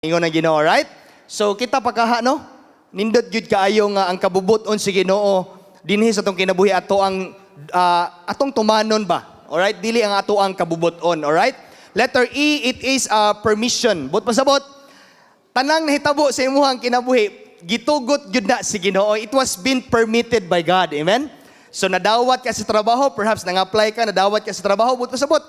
Ingon ang Ginoo, right? So kita pagkaha no, nindot gyud kaayo nga ang kabubuton si Ginoo dinhi sa atong kinabuhi ato ang atong tumanon ba? Alright, dili ang ato ang kabubuton, alright? Letter E, it is a permission. But pasabot, tanang nahitabo sa imuhang kinabuhi, gitugot gyud na si Ginoo. It was been permitted by God. Amen? So nadawat ka sa trabaho, perhaps nang-apply ka, nadawat ka sa trabaho, but pasabot,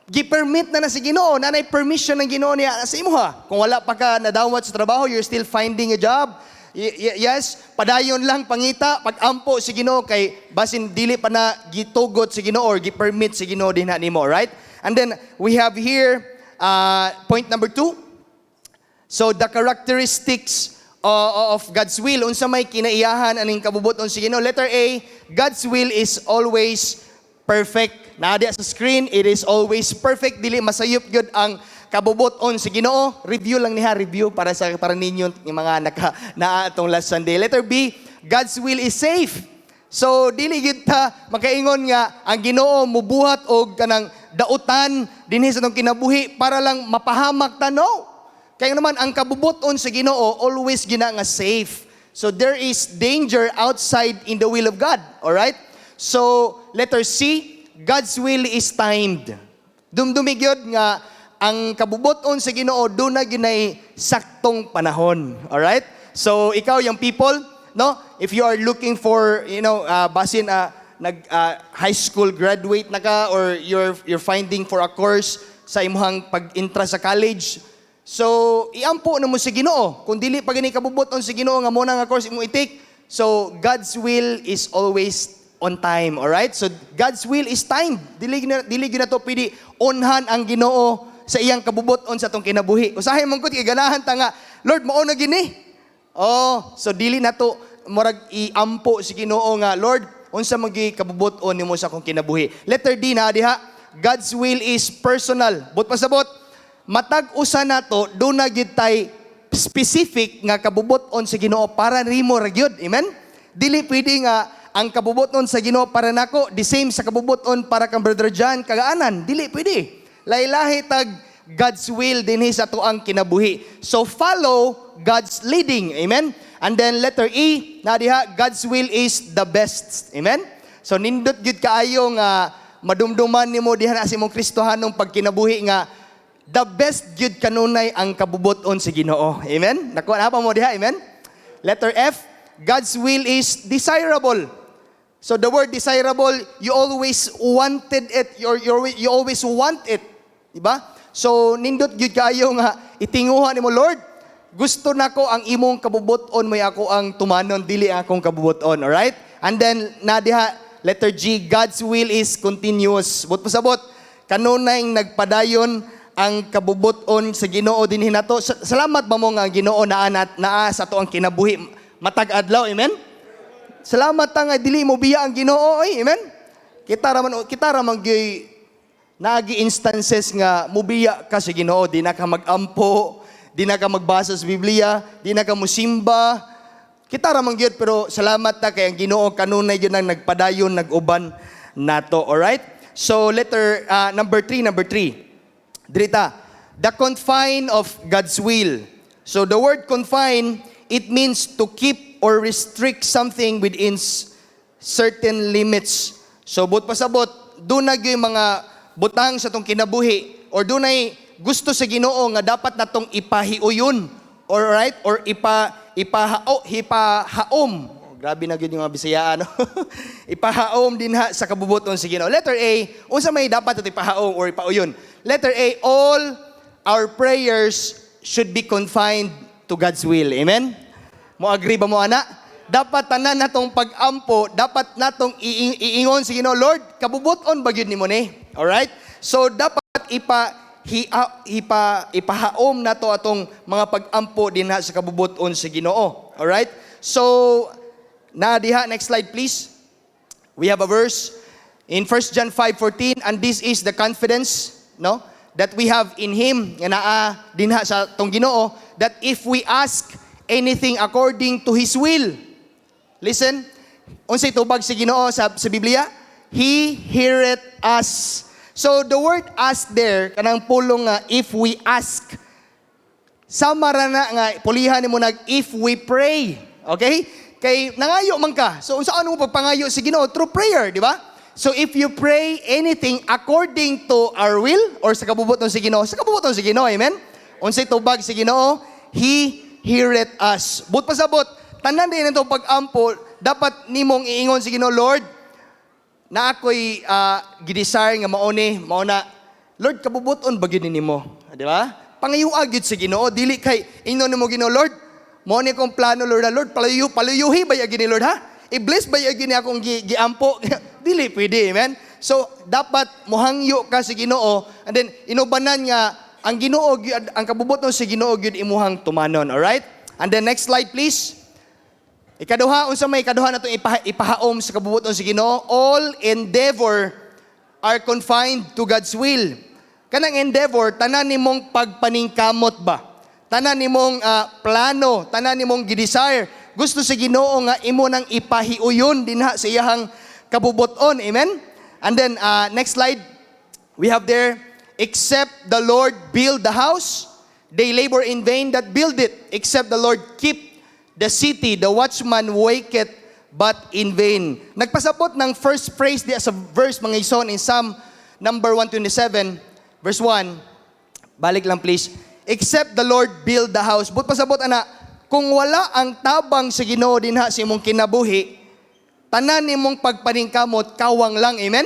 gi-permit na si Ginoo, nanay permission ng Ginoo niya sa imuha. Kung wala pa ka nadawat sa trabaho, you're still finding a job. Yes, padayon lang pangita, pag-ampo si Ginoo kay basin dili pa na gitugot si Ginoo or gi-permit si Ginoo dinha nimo, right? And then we have here point number 2. So the characteristics of God's will, unsa may kinaiyahan aning kabubuton si Ginoo. Letter A, God's will is always perfect. Nadia sa screen, it is always perfect. Dili masayop gyud ang kabubuton si Ginoo. Review lang niha, review para ninyo yung mga naa atong last Sunday. Letter B, God's will is safe. So dili gyud ta makaingon nga ang Ginoo mubuhat og kanang dautan dinhi sa atong kinabuhi para lang mapahamak ta, no. Kaya naman ang kabubuton sa Ginoo always gina nga safe. So there is danger outside in the will of God. All right? So letter C, God's will is timed. Dumdumi gyud nga ang kabubuton sa Ginoo do na ginay saktong panahon. All right? So ikaw yung people, no? If you are looking for, basin high school graduate na ka or you're finding for a course sa imong pag-intra sa college, so iampo na mo si Ginoo. Kung dili pa gani kabubuton si Ginoo nga mo na nga course imo i-take, so God's will is always on time, all right? So God's will is time. Dili gyud na to pwede onhan ang Ginoo sa iyang kabubuton sa atong kinabuhi. Usahay man gud kay ganahan ta nga, Lord, mao na gini. Oh, so dili na to murag iampo si Ginoo nga, Lord, unsa magi kabubuton nimo sa akong kinabuhi. Letter D na diha, God's will is personal. But pasabot, matag usa nato do na gyud tay specific nga kabubuton sa Ginoo para nimo ra gyud. Amen? Dili pwede nga ang kabubuton sa Ginoo para nako, the same sa kabubuton para kang Brother John, kagaanan. Dili pwede. Lahi-lahi tag God's will dinhi sa tuang kinabuhi. So follow God's leading. Amen? And then letter E, na diha, God's will is the best. Amen? So nindot gyud kaayo nga madumduman nimo diha na sa imong Kristohanong pagkinabuhi nga the best gyud kanunay ang kabubuton sa Ginoo. Amen? Nakuha na pa mo diha, amen? Letter F, God's will is desirable. So the word desirable, you always wanted it, you always want it. Diba? So nindot gyud kayo nga itinguhan nimo, Lord, gusto nako ang imong kabubuton may ako ang tumanon, dili akong kabubuton, all right? And then nadiha letter G, God's will is continuous. But pasabot kanunay nagpadayon ang kabubuton sa Ginoo dinhi nato. Salamat ba mo nga Ginoo naa sa ato ang kinabuhi matag adlaw, amen? Salamat ta nga dili mo biya ang Ginoo, ay, amen? Kita raman gyud nagi instances nga mubiya ka sa Ginoo, di na ka magampo, di na ka magbasa sa Biblia, di na ka musimba. Kita raman gyud, pero salamat ta kay ang Ginoo kanunay gyud nang nagpadayon, nag-uban nato, all right? So letter number 3. Drita, the confine of God's will. So the word confine, it means to keep or restrict something within certain limits. So but pasabot, do na gyud mga butang sa tong kinabuhi or dunay gusto sa Ginoo nga dapat natong ipahiuyon, all right? Or ipahaom. Grabe na gyud yung mga Bisaya, no? Ipahaom din ha sa kabubuton sa Ginoo. Letter A, unsa may dapat nato ipahaom or ipauyon? Letter A, all our prayers should be confined to God's will. Amen? Mo agree ba mo, ana? Dapat tanan natong pag-ampo, dapat natong iingon sa Ginoo, Lord, kabubuton ba gyud nimo ni? All right? So dapat ipahaom nato atong mga pag-ampo dinha sa kabubuton sa Ginoo. All right? So na diha, next slide please. We have a verse in 1 John 5:14, and this is the confidence, no, that we have in Him, nga naa dinha sa tong Ginoo, that if we ask anything according to His will, listen, unsay tubag si Ginoo sa Biblia? He heareth us. So the word ask there, kanang pulong nga if we ask, Sama ra na nga pulihan nimo nag if we pray. Okay? Kay nangayo man ka. So unsa ano mo pagpangayo si Ginoo through prayer, di ba? So if you pray anything according to our will or sa kabubuton si Ginoo, sa kabubuton si Ginoo, amen? Unsay tubag si Ginoo, He heareth us. But pasabot, tanan din itong pag-ampo, dapat nimong iingon si Ginoo, Lord, na ako'y gidesire nga mauna, Lord, kabubuton ba gyud nimo? Di ba? Pangayuag yun sa Ginoo, dili kay ingnon nimo Ginoo, Lord, mo ni kong plano, Lord, Lord, paluyuhi ba yagi ni Lord, ha? I-bless ba yagi ni akong giampo? Dili pwede, amen? So, dapat mohangyo ka sa Ginoo, and then, inubanan nga, ang Ginoo, ang kabubuton sa Ginoo, yun imuhang tumanon, alright? And then, next slide, please. Ikaduha, unsa may ikaduha na itong ipahaom sa kabubuton sa Ginoo, all endeavor are confined to God's will. Kanang endeavor, tanan nimong pagpaningkamot ba? Tanan nimong plano, tanan nimong gidesire. Gusto sa Ginoo nga imo nang ipahiuyon dinha sa iyahang kabubuton. Amen? And then, next slide, we have there, except the Lord build the house, they labor in vain that build it. Except the Lord keep the city, the watchman waketh but in vain. Nagpasabot ng first phrase diya sa verse mga ison in Psalm number 127, verse 1, balik lang please. Except the Lord build the house. But pasabot ana, kung wala ang tabang sa Ginoo dinha sa imong kinabuhi, tanan nimong pagpaningkamot kawang lang, amen?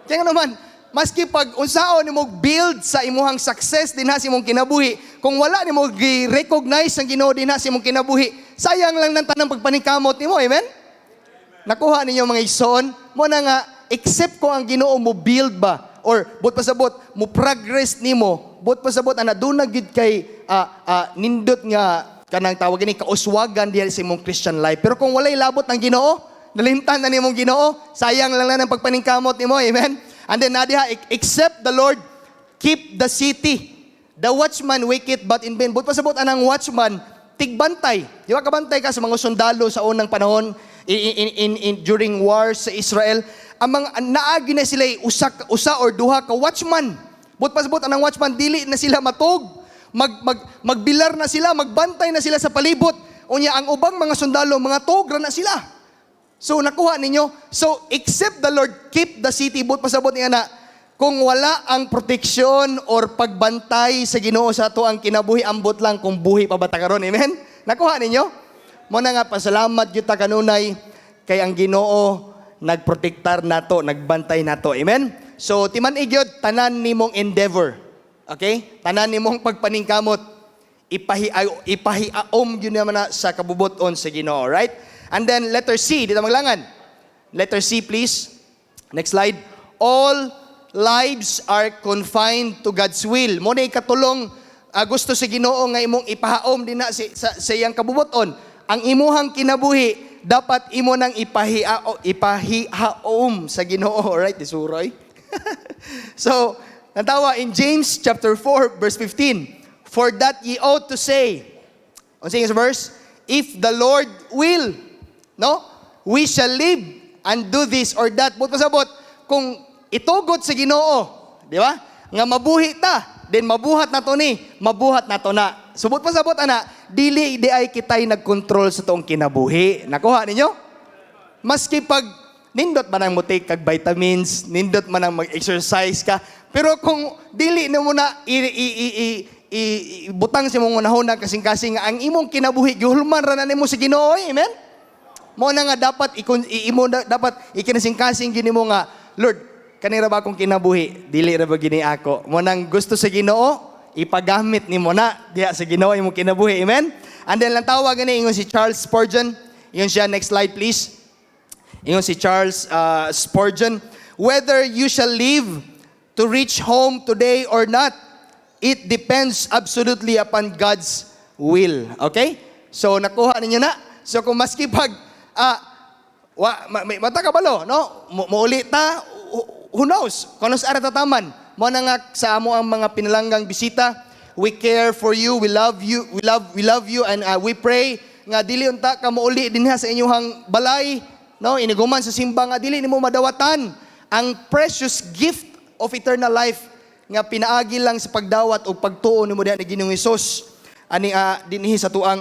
Kaya naman, maski pag unsaon nimo build sa imuhang success dinha sa imong kinabuhi, kung wala nimo gi-recognize ang Ginoo dinha sa imong kinabuhi, sayang lang ng tanang pagpaningkamot nimo, amen? Nakuha ninyo mga ison, mo na nga, except kung ang Ginoo mo build ba, or but pasabot mo progress nimo, but pasabot ana dunag gid kay nindot nga kanang tawag ni kauswagan diha sa imong Christian life. Pero kung walay labot ng Ginoo, nalimtan na nimong Ginoo, sayang lang ng pagpaningkamot nimo, amen? And then nadiha, except the Lord keep the city, the watchman waketh but in vain. But pasabot anang watchman tigbantay. Di ba kabantay ka sa mga sundalo sa unang panahon during wars sa Israel? Ang mga naagi na sila usa or duha ka watchman. But pasabot anang watchman dili na sila matog. Magbilar na sila, magbantay na sila sa palibot. Unya ang ubang mga sundalo, mga togra na sila. So nakuha ninyo. So except the Lord keep the city, but pasabot niya na kung wala ang proteksyon or pagbantay sa Ginoo sa ato ang kinabuhi, ambot lang kung buhi pa bata karon. Amen? Nakuha ninyo? Mo na nga pasalamat gyud ta kanunay kay ang Ginoo nagprotektar nato, nagbantay nato. Amen? So, timan igyod, tanan nimong endeavor. Okay? Tanan nimong pagpaningkamot. Ipahiaom yun naman na sa kabubuton sa Ginoo. Right? And then, letter C. Dito maglangan. Letter C, please. Next slide. All lives are confined to God's will. Mo na ikatulong gusto sa Ginoo nga imong ipahaom din na sa iyang kabubuton. Ang imuhang kinabuhi, dapat imo nang ipahihaom sa Ginoo, right? Isuroy. So, natawa in James chapter 4 verse 15, for that ye ought to say, on saying this verse, if the Lord will, no? We shall live and do this or that. But pasabot, kung itugot sa Ginoo, di ba? Nga mabuhi ta, then mabuhat na to ni, mabuhat na to na. Subot pasabot ana, dili di ay kitay nagkontrol sa tong kinabuhi. Nakuha ninyo? Maski pag nindot man ang mutik kag vitamins, nindot man ang mag-exercise ka, pero kung dili na mo na butang sa mong unahon kasing-kasing ang imong kinabuhi gihulman ra na nimo sa Ginoo, amen? Mo na nga dapat dapat ikinasing-kasing gini mo nga, Lord, kanira ba akong kinabuhi? Dili ra ba gini ako? Mo nang gusto sa Ginoo, ipagamit nimo na diha sa Ginoo imong kinabuhi, amen? And then lang tawag gani ingon si Charles Spurgeon. Ingon siya, next slide please. Ingon si Charles Spurgeon, whether you shall live to reach home today or not, it depends absolutely upon God's will. Okay? So nakuha ninyo na. So kung maski pag mata kabalo, no? Muuli ta, who knows? Kung ano sa arata-taman. Mo na nga sa amo ang mga pinalanggang bisita, we care for you, we love you, we love you, and we pray nga dili unta ka muuli dinha sa inyong balay, no? Iniguman sa simba nga dili nimo madawatan ang precious gift of eternal life nga pinaagi lang sa pagdawat o pagtuo nimo diha ni Ginoong Hesus. dinhi sa tuang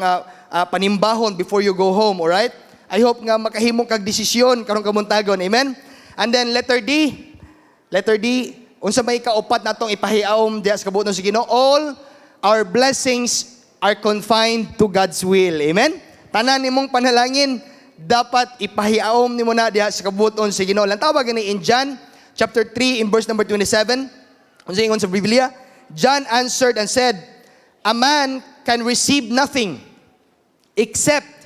panimbahon before you go home, alright? I hope nga makahimo kag desisyon karong kamuntagon. Amen? And then letter D, unsa may kaupat natong ipahiawom diha sa kabuoton sa Ginoo, all our blessings are confined to God's will. Amen? Tanan nimong panalangin dapat ipahiawom nimo na diha sa kabuoton sa Ginoo. Lantawa gani in John chapter 3 in verse number 27. Unsa ingon sa Biblia? John answered and said, a man can receive nothing except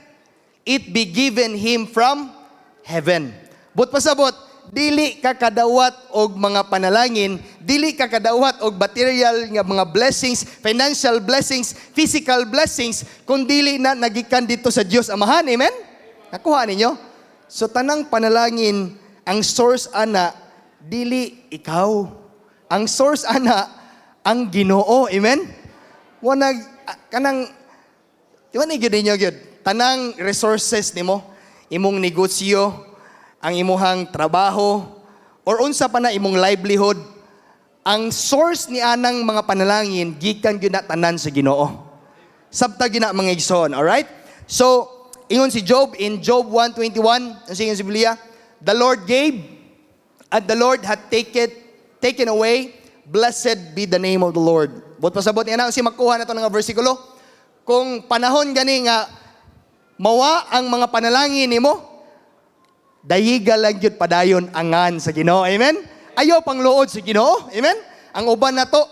it be given him from heaven. But pasabot, dili ka kadawat og mga panalangin, dili ka kadawat og material nga mga blessings, financial blessings, physical blessings, kung dili na nagikan dito sa Dios Amahan. Amen? Nakuha ninyo? So tanang panalangin, ang source ana dili ikaw. Ang source ana ang Ginoo. Amen? Wanag kanang iwan gyud ninyo gyud. Tanang resources nimo, imong negosyo, ang imuhang trabaho, or unsa pa na imong livelihood, ang source ni anang mga panalangin, gikan gyud na tanan sa Ginoo. Sabta gyud na mga igsoon, alright? So, ingon si Job in Job 1:21, ang singon si Biblia, the Lord gave, and the Lord hath taken away, blessed be the name of the Lord. But pasabot niya na, si makuha na ito ng versikulo, kung panahon gani nga, mawa ang mga panalangin nimo, dayiga lang yun padayon angan sa Ginoo. Amen? Ayaw pang luod sa Ginoo. Amen? Ang uban na to,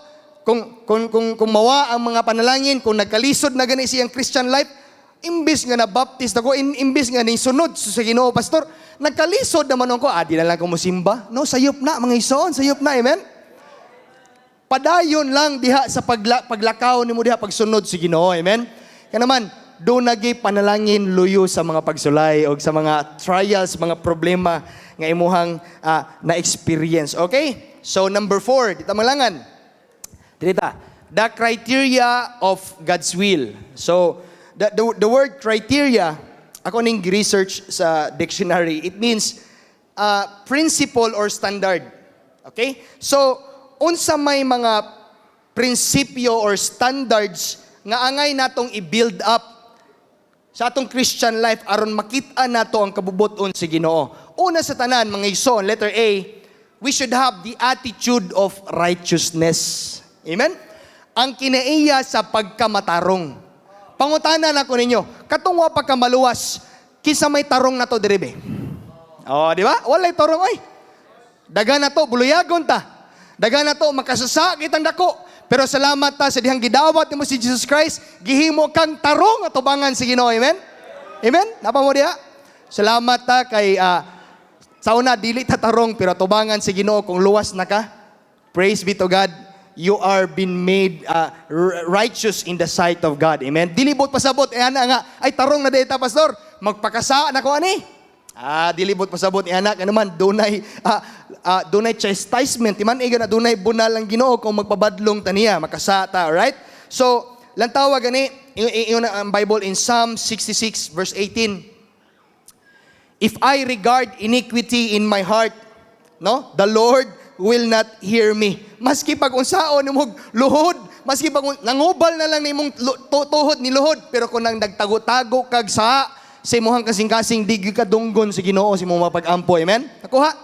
kung mawa ang mga panalangin, kung nagkalisod na gani siyang Christian life, imbis nga na baptist ako, imbis nga ni sunod sa Ginoo, pastor, nagkalisod naman ako, di na lang ko musimba. No, sayop na, mga isoon, sayop na. Amen? Padayon lang diha sa paglakaw nimo diha pagsunod sa Ginoo. Amen? Kaya naman, doon naging panalangin luyo sa mga pagsulay o sa mga trials, mga problema nga imuhang na-experience. Okay? So, number 4, dito malangan. Dito, the criteria of God's will. So, the word criteria, ako ning research sa dictionary, it means principle or standard. Okay? So, unsa may mga prinsipyo or standards nga angay natong i-build up sa atong Christian life aron makita nato ang kabubuton sa Ginoo. Una sa tanan, mga igsoon, letter A, we should have the attitude of righteousness. Amen? Ang kinaiya sa pagkamatarong. Pangutanan ako ninyo, katong wa pa ka maluwas, kinsa may tarong nato diribe? Oh, di ba? Walay tarong oy. Daga na to, buluyagon ta. Daga na to, makasasakit ang dako. Pero salamat ta sa dihang gidawat nimo si Jesus Christ, gihimo kang tarong at tubangan sa Ginoo. Amen? Amen? Napa mo diha? Salamat ta kay sa una dili ta tarong pero tubangan sa Ginoo kung luwas na ka. Praise be to God. You are been made righteous in the sight of God. Amen? Dilibot pasabot ana nga ay tarong na dayta pastor. Magpakasa na ko ani. Dilibot pasabot anak naman dunay chastisement iman iga na dunay bunal ang Ginoo kung magpabadlong taniya makasata, alright? So lantawa gani ang Bible in Psalm 66 verse 18, if I regard iniquity in my heart, no, the Lord will not hear me. Maski pag unsaon nimong luhod, maski pag nangubal na lang nimong tuhod ni luhod, pero kung nang nagtago-tago kag sa imuhang kasing-kasing di ka dunggon sa Ginoo sa imong mapag-ampo. Amen? Nakuha?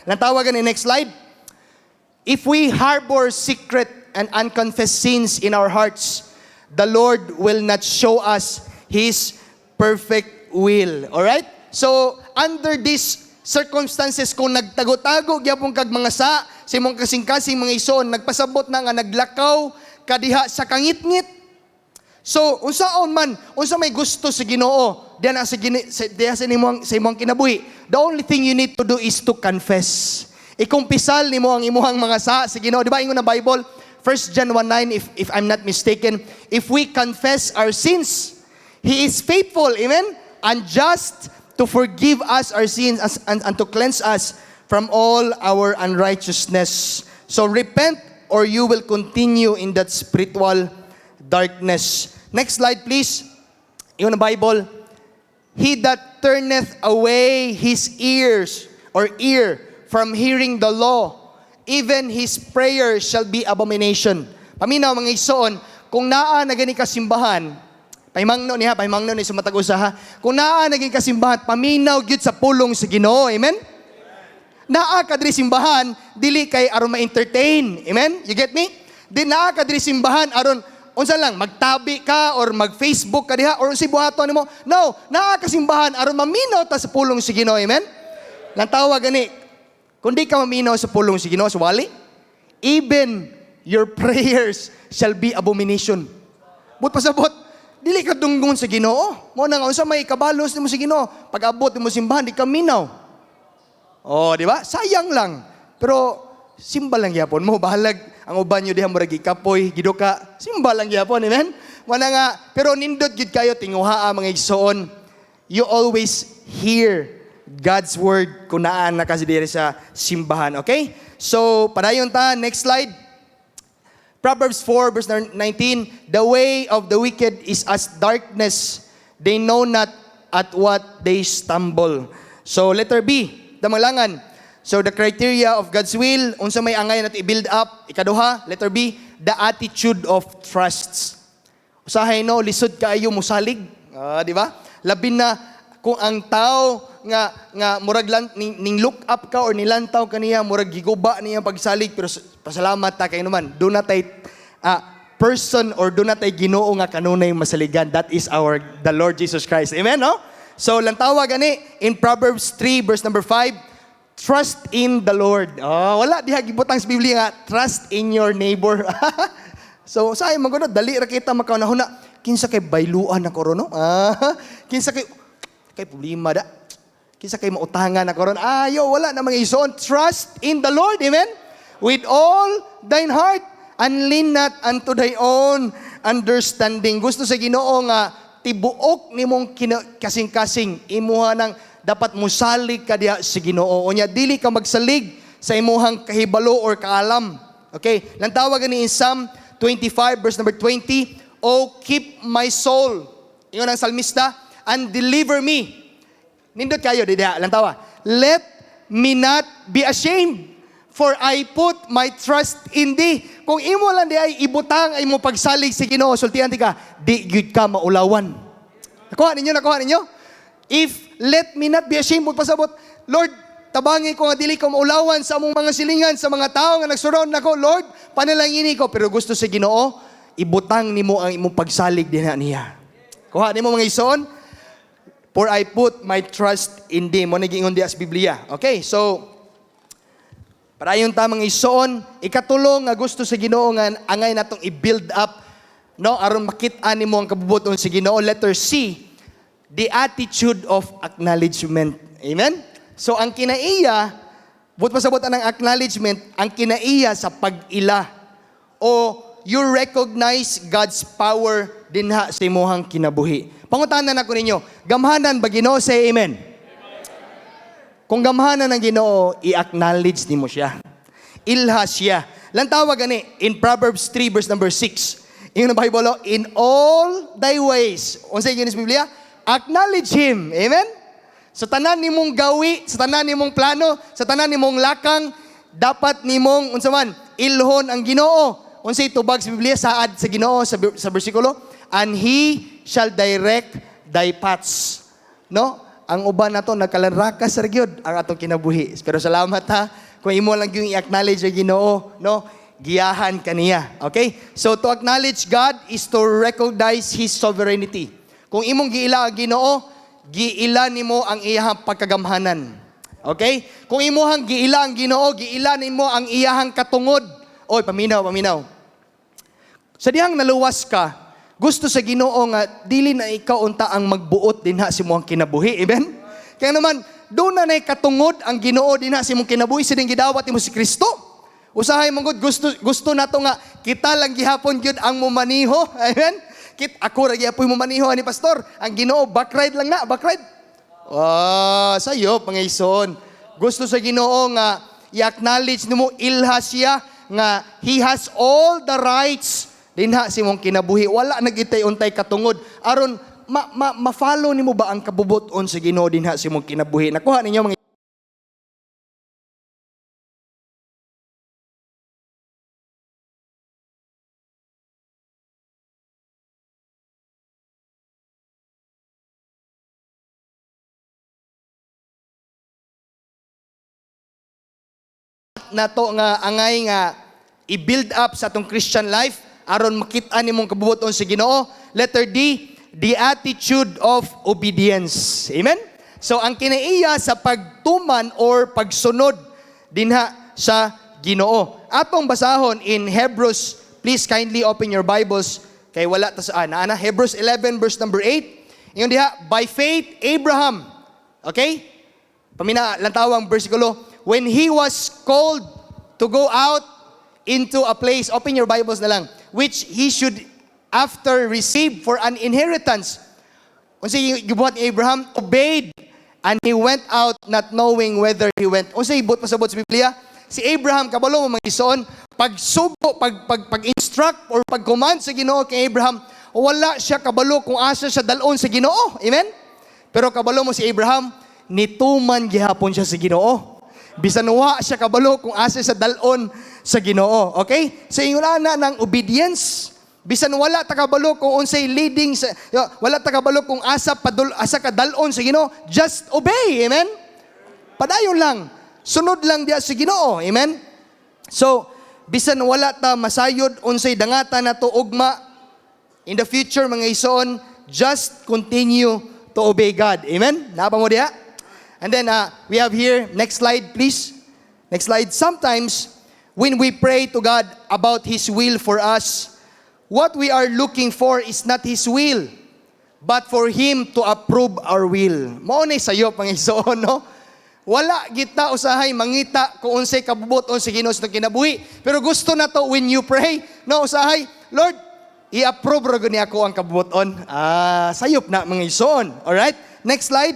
Lantawagan ni next slide. If we harbor secret and unconfessed sins in our hearts, the Lord will not show us His perfect will. Alright? So, under these circumstances, kung nagtago-tago gyapon kag mga sa imong kasing-kasing mga ison, nagpasabot na nga naglakaw kadiha sa kangit-ngit. So, unsaon man, unsa may gusto sa Ginoo, diyan sa imong kinabuhi, the only thing you need to do is to confess. Ikumpisal nimo ang imuhang mga sa Ginoo. Di ba ingon na Bible, 1 John 1:9, if I'm not mistaken, if we confess our sins, He is faithful, amen, and just to forgive us our sins and to cleanse us from all our unrighteousness. So repent or you will continue in that spiritual darkness. Next slide, please. Yung Bible, he that turneth away his ears or ear from hearing the law, even his prayer shall be abomination. Paminaw mga igsoon, kung naa na gani kasimbahan, pahimangno ni sa matag usaha, kung naa na gani kasimbahan, paminaw gyud sa pulong sa Ginoo, amen? Naa ka diri simbahan, dili kay aron ma-entertain, amen? You get me? Di naa ka diri simbahan aron unsa lang magtabi ka or mag-Facebook ka diha or si buhaton nimo. No, naa ka simbahan aron maminaw ta sa pulong sa Ginoo, amen? Lang tawag gani, kung di ka maminaw sa pulong sa Ginoo, wali, even your prayers shall be abomination. But pasabot, dili ka dunggon sa Ginoo. Mo nang unsa may kabalos nimo sa Ginoo, pag abot nimo simbahan di ka minaw. Oh, di ba? Sayang lang. Pero simba lang gyapon mo, bahalag ang uban nyo diha murag gikapoy, giduka. Simba lang gyapon, amen? Wala nga, pero nindot gid kayo tinguhaa mga igsoon. You always hear God's word kung naan na kasi diri sa simbahan, okay? So, padayon ta, next slide. Proverbs 4 verse 19, the way of the wicked is as darkness. They know not at what they stumble. So, letter B, damalangan. So, the criteria of God's will, unsa may angay nato i-build up. Ikaduha, letter B, the attitude of trusts. Usahay no, lisod kaayo musalig. Di ba? Labin na kung ang tao nga murag lang ning look up ka or nilantaw kaniya murag giguba niya pagsalig pero pasalamat ta kay naman do not ay person or do not ay Ginoo nga kanunay masaligan. That is the Lord Jesus Christ, amen, no? So lang tawag ani in Proverbs 3 verse number 5, trust in the Lord. Wala diha gibutang sa Biblia nga trust in your neighbor. So say man gud dali ra kita makaunahuna kinsa kay bayluan na korono. Kinsa kay problema da. Kinsa kay mautangan na karon. Wala na mga ison. Trust in the Lord, amen? With all thine heart, and lean not unto thy own understanding. Gusto sa Ginoo nga tibuok nimong kasing-kasing imuha nang dapat musalig ka diha sa Ginoo. Unya dili ka magsalig sa imuhang kahibalo or kaalam. Okay? Lang tawag ni in Psalm 25 verse number 20, "Oh, keep my soul." Ingon ang salmista, "and deliver me." Nindot kayo, didiha, lang tawa. "Let me not be ashamed, for I put my trust in thee." Kung imo lang di ay ibutang ay mo pagsalig sa Ginoo, sultihan ti ka, di gyud ka maulawan. Nakuha ninyo? If let me not be ashamed, pasabot, Lord, tabangi ko nga dili ko maulawan sa among mga silingan, sa mga tao nga nagsurround nako, Lord, panalangini ko, pero gusto sa Ginoo, ibutang nimo ang imong pagsalig dinha niya. Kuha nimo mga ison, "For I put my trust in thee." Mo nagingon diha sa Biblia. Okay, so parayon ta mga ison, ikatulong nga gusto sa Ginoo nga angay natong i-build up, no, aron makit-an nimo ang kabubuton sa Ginoo. Letter C, the attitude of acknowledgement. Amen? So ang kinaiya, but pasabot ang acknowledgement, ang kinaiya sa pag-ila o you recognize God's power dinha sa imuhang kinabuhi. Pangutanan ako ninyo, gamhanan ba Ginoo? Say amen. Kung gamhanan ng Ginoo, i-acknowledge nimo siya. Ilha siya. Lang tawag gani in Proverbs 3 verse number 6. Yung Bible, in all thy ways. Unsay ginis Biblia? Acknowledge Him. Amen? Sa tanan nimong gawi, sa tanan nimong plano, sa tanan nimong lakang, dapat nimong unsa man ilhon ang Ginoo. Unsay tubag sa Biblia saad sa Ginoo sa bersikulo, and He shall direct thy paths. No? Ang uban nato nagkalanrakas sa gyud ang atong kinabuhi. Pero salamat ha, kung imo lang yung i-acknowledge ang Ginoo, no? Giyahan kaniya. Okay? So to acknowledge God is to recognize His sovereignty. Kung imong giila ang Ginoo, giila nimo ang iyahang pagkagamhanan. Okay? Kung imuhang giila ang Ginoo, giila nimo ang iyahang katungod. Oy, paminaw. Sa dihang naluwas ka, gusto sa Ginoo nga dili na ikaw unta ang magbuot dinha sa imong kinabuhi, amen? Kaya naman do na nay katungod ang Ginoo dinha sa imong kinabuhi sa ding gidawat nimo si Kristo. Usahay man gud gusto nato nga kita lang gihapon gyud ang mumaniho, amen? Ako ra gyapon mumaniho ani pastor. Ang Ginoo backride lang na, backride. Sayo pangaison. Gusto sa Ginoo nga i-acknowledge nimo ilha siya nga He has all the rights dinha si mong kinabuhi. Wala nagitay-untay katungod aron ma-follow nimo ba ang kabubuton sa Ginoo dinha si mong kinabuhi. Nakuha ninyo mga nato nga angay nga i-build up sa atong Christian life aron makita nimong kabubuton sa Ginoo. Letter D, the attitude of obedience. Amen? So ang kinaiya sa pagtuman or pagsunod dinha sa Ginoo. Atong basahon in Hebrews, please kindly open your Bibles kay wala ta sa ana. Hebrews 11 verse number 8. Ingon diha, by faith Abraham, okay? Pamina lantawang bersikulo, when he was called to go out into a place, open your Bibles na lang, which he should after receive for an inheritance. Unsay gibuhat ni Abraham? Obeyed, and he went out not knowing whether he went. Unsay ibot pasabot sa Biblia? Si Abraham, kabalo mo mag-ison, pagsugo, pag-instruct or pag-command sa Ginoo kay Abraham, wala siya kabalo kung asa siya dalon sa Ginoo. Amen? Pero kabalo mo si Abraham, nituman gihapon siya sa Ginoo. Bisan wa siya kabalo kung asa siya dalon sa Ginoo. Okay? So ingon na ng obedience. Bisan wala ta kabalo kung unsay leading sa wala ta kabalo kung asa ka dalon sa Ginoo, just obey. Amen? Padayon lang. Sunod lang diya sa Ginoo. Amen? So, bisan wala ta masayod unsay dangata nato ugma in the future mga ison, just continue to obey God. Amen? Napa mo diya? And then we have here, next slide please. Next slide. Sometimes when we pray to God about His will for us, what we are looking for is not His will, but for Him to approve our will. Mao ni sayo Panginoon, no? Wala kita usahay mangita kung unsay kabubuton sa Ginoo sa kinabuhi. Pero gusto na to when you pray, no, usahay, Lord, i-approve ra gani ako ang kabubuton. Sayop na mga ison. All right? Next slide.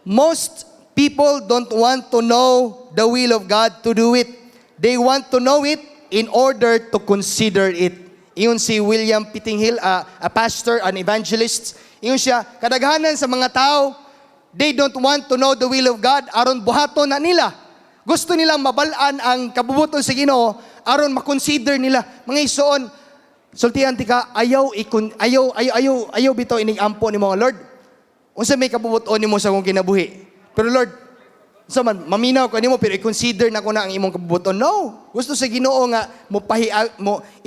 Most people don't want to know the will of God to do it. They want to know it in order to consider it. Iyon si William Pittingill, a pastor, an evangelist. Iyon siya, kadaghanan sa mga tao, they don't want to know the will of God aron buhaton na nila. Gusto nilang mabalaan ang kabubuton sa Ginoo aron makonsider nila. Mga isuon, sultihan tika, ayaw bitaw ining ampo ni mga Lord. Unsa may kabubuton nimo sa akong kinabuhi? Pero Lord, so man, maminaw ko nimo pero i-consider na ko na ang imong kabubuton. No. Gusto sa Ginoo nga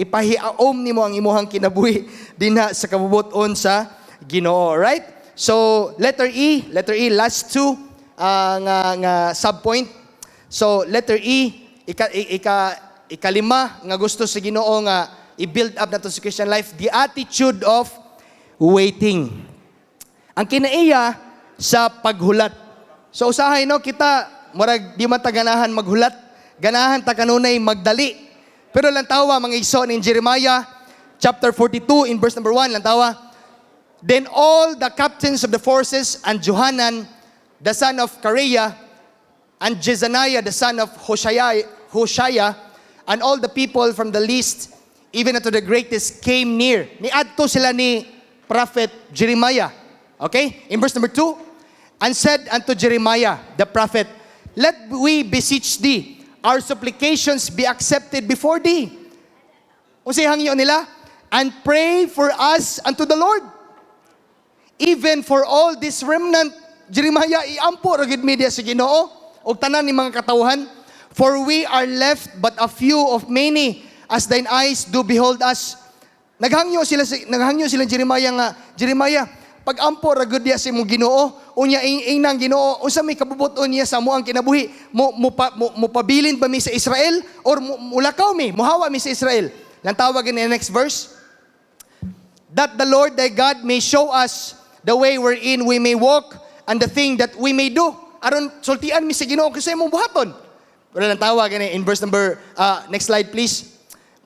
ipahiaom nimo ang imong kinabuhi dinha sa kabubuton sa Ginoo, right? So letter E, last two nga subpoint. So letter E, ikalima nga gusto sa Ginoo nga i-build up nato sa Christian life, the attitude of waiting. Ang kinaiya sa paghulat. So usahay no, kita murag di man ta ganahan maghulat, ganahan ta kanunay magdali. Pero lang tawa mga ison in Jeremiah chapter 42 in verse number 1 lang tawa. Then all the captains of the forces and Johanan the son of Kareah and Jezaniah the son of Hoshaya and all the people from the least even unto the greatest came near. Niadto sila ni prophet Jeremiah. Okay? In verse number 2, and said unto Jeremiah the prophet, let we beseech thee, our supplications be accepted before thee. Unsay hangyo nila? And pray for us unto the Lord. Even for all this remnant, Jeremiah, iampo ragid media sa Ginoo og tanan ni mga katawhan, for we are left but a few of many, as thine eyes do behold us. Naghangyo sila Jeremiah nga, Jeremiah, pag-ampo ra gud diya sa imong Ginoo, unya inang Ginoo, unsa may kabubuton niya sa mo ang kinabuhi? Mo pabilin ba mi sa Israel or mulakaw mi, muhawa mi sa Israel? Lang tawag in the next verse. That the Lord thy God may show us the way wherein we may walk and the thing that we may do. Aron sultian mi sa Ginoo kasi mo buhaton. Pero lang tawag in verse number next slide please.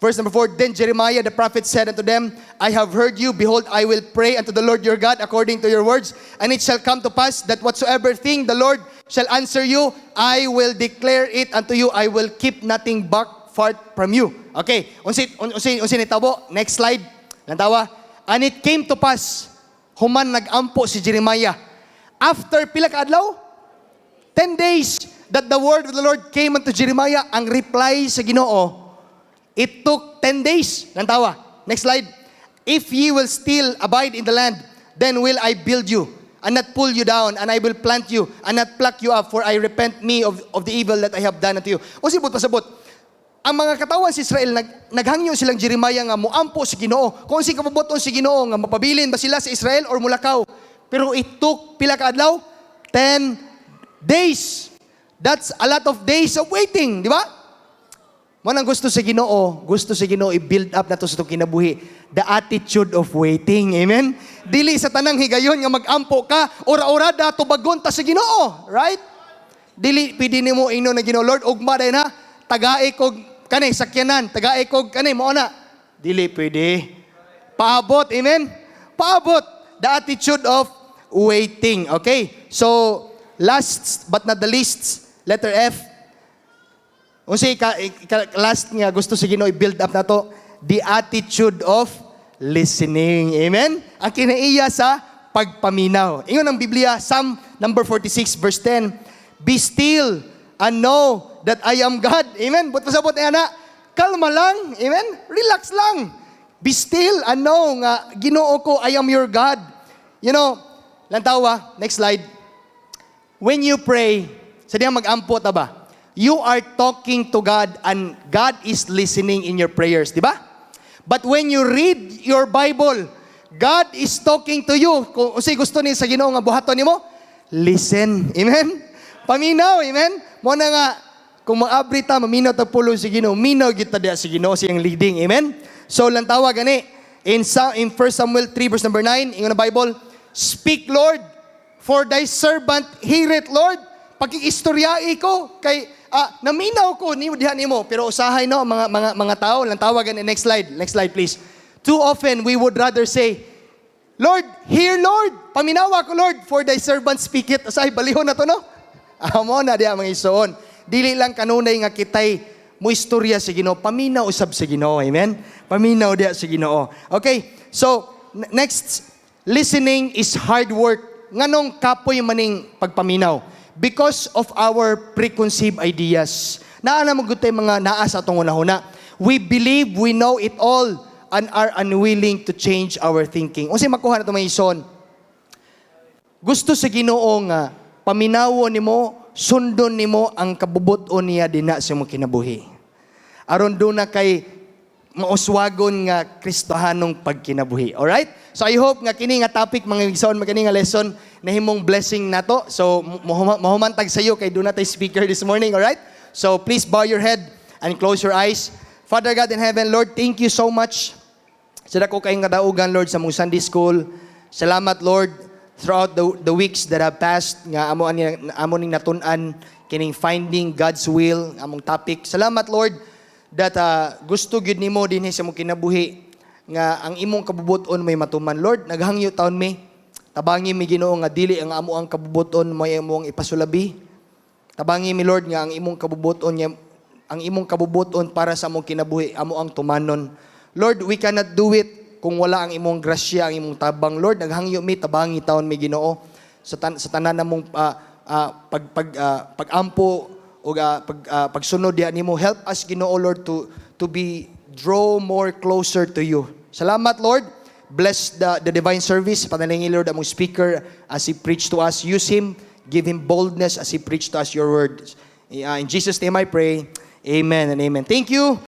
Verse number 4, then Jeremiah the prophet said unto them, I have heard you, behold, I will pray unto the Lord your God according to your words, and it shall come to pass that whatsoever thing the Lord shall answer you, I will declare it unto you, I will keep nothing back far from you. Okay, unsi nitabo, next slide. Lantawa, and it came to pass, human nagampo si Jeremiah, after pila ka adlaw? 10 days, that the word of the Lord came unto Jeremiah, ang reply sa Ginoo, it took 10 days. Lantawa. Next slide. If ye will still abide in the land, then will I build you and not pull you down, and I will plant you and not pluck you up, for I repent me of the evil that I have done unto you. O sibot pasabot, ang mga katawan si Israel, naghangyo silang Jeremiah nga muampo si Ginoo. Kung si kabubuton si Ginoo nga mapabilin ba sila sa Israel or mulakaw. Pero it took pila ka adlaw? 10 days. That's a lot of days of waiting, di ba? Manang gusto sa Ginoo i-build up na to sa itong kinabuhi. The attitude of waiting. Amen? Dili sa tanang higayon nga mag-ampo ka, ora-orada, tubagon ta sa Ginoo. Right? Dili, pwede nimo ino na Ginoo, Lord, ugma day na, tagaay kog kanay sakyanan, tagaay kog kanay, mo na. Dili, pwede. Paabot, amen? Paabot. The attitude of waiting. Okay? So, last but not the least, letter F, Unsa last nga gusto sa Ginoo i-build up na to, the attitude of listening. Amen? Ang kinaiya sa pagpaminaw. Ingon ang Biblia, Psalm number 46 verse 10, be still and know that I am God. Amen? But pasabot na, kalma lang. Amen? Relax lang. Be still and know nga Ginoo ko, I am your God. You know, lantawa, next slide. When you pray, sa diyang mag-ampo ta ba? You are talking to God and God is listening in your prayers, di ba? But when you read your Bible, God is talking to you. Kung gusto ni sa Ginoo nga buhaton nimo, listen. Amen? Paminaw, amen? Mo na nga, kung maabri ta, maminaw ta pulo si Ginoo, minaw kita diya si Ginoo siyang leading. Amen? So, lang tawa gani, in 1 Samuel 3 verse number 9, ingon na Bible, speak Lord, for thy servant heareth Lord. Pagkikistoryai ko, kay naminaw ko ni diha nimo, pero usahay no mga tao lang tawagan. Next slide please. Too often we would rather say, Lord, hear Lord, paminawa ko Lord, for thy servant speaketh. Usahay balihon na to no. Amo na diha mga isuon. Dili lang kanunay nga kitay mo istorya sa Ginoo, paminaw usab sa Ginoo. Amen. Paminaw diha sa Ginoo. Okay. So next, listening is hard work. Nganong kapoy maning pagpaminaw? Because of our preconceived ideas. Naana mo gutay mga naa sa atong una-una. We believe we know it all and are unwilling to change our thinking. Unsay makuha na ito mga ison? Gusto sa Ginoo nga paminawo nimo, sundon nimo ang kabubuton niya dinha sa imong kinabuhi. Aron do na kay mauswagon nga Kristohanong pagkinabuhi. Alright? So I hope nga kini nga topic, mga igsoon, magkini nga lesson, nahimong blessing nato. So mahumantag sa iyo kay do na tay speaker this morning. Alright? So please bow your head and close your eyes. Father God in heaven, Lord, thank you so much sa dako kayong kadaugan, Lord, sa mong Sunday school. Salamat, Lord, throughout the weeks that have passed, nga amo ning natun-an kining finding God's will, among topic. Salamat, Lord, that gusto gyud nimo dinhi sa mong kinabuhi nga ang imong kabubuton may matuman. Lord, naghangyo taon mi, tabangi mi Ginoo nga dili ang amo ang kabubuton mo imong ipasulabi. Tabangi mi Lord nga ang imong kabubuton para sa among kinabuhi amo ang tumanon. Lord, we cannot do it kung wala ang imong grasya, ang imong tabang. Lord, naghangyo mi, tabangi taon mi Ginoo sa tanan namong pagampo o pagsunod diha nimo. Help us Ginoo, Lord, to be draw more closer to you. Salamat, Lord. Bless the divine service. Panalangin, Lord, among speaker as he preach to us. Use him, give him boldness as he preach to us your word. In Jesus' name I pray. Amen and amen. Thank you.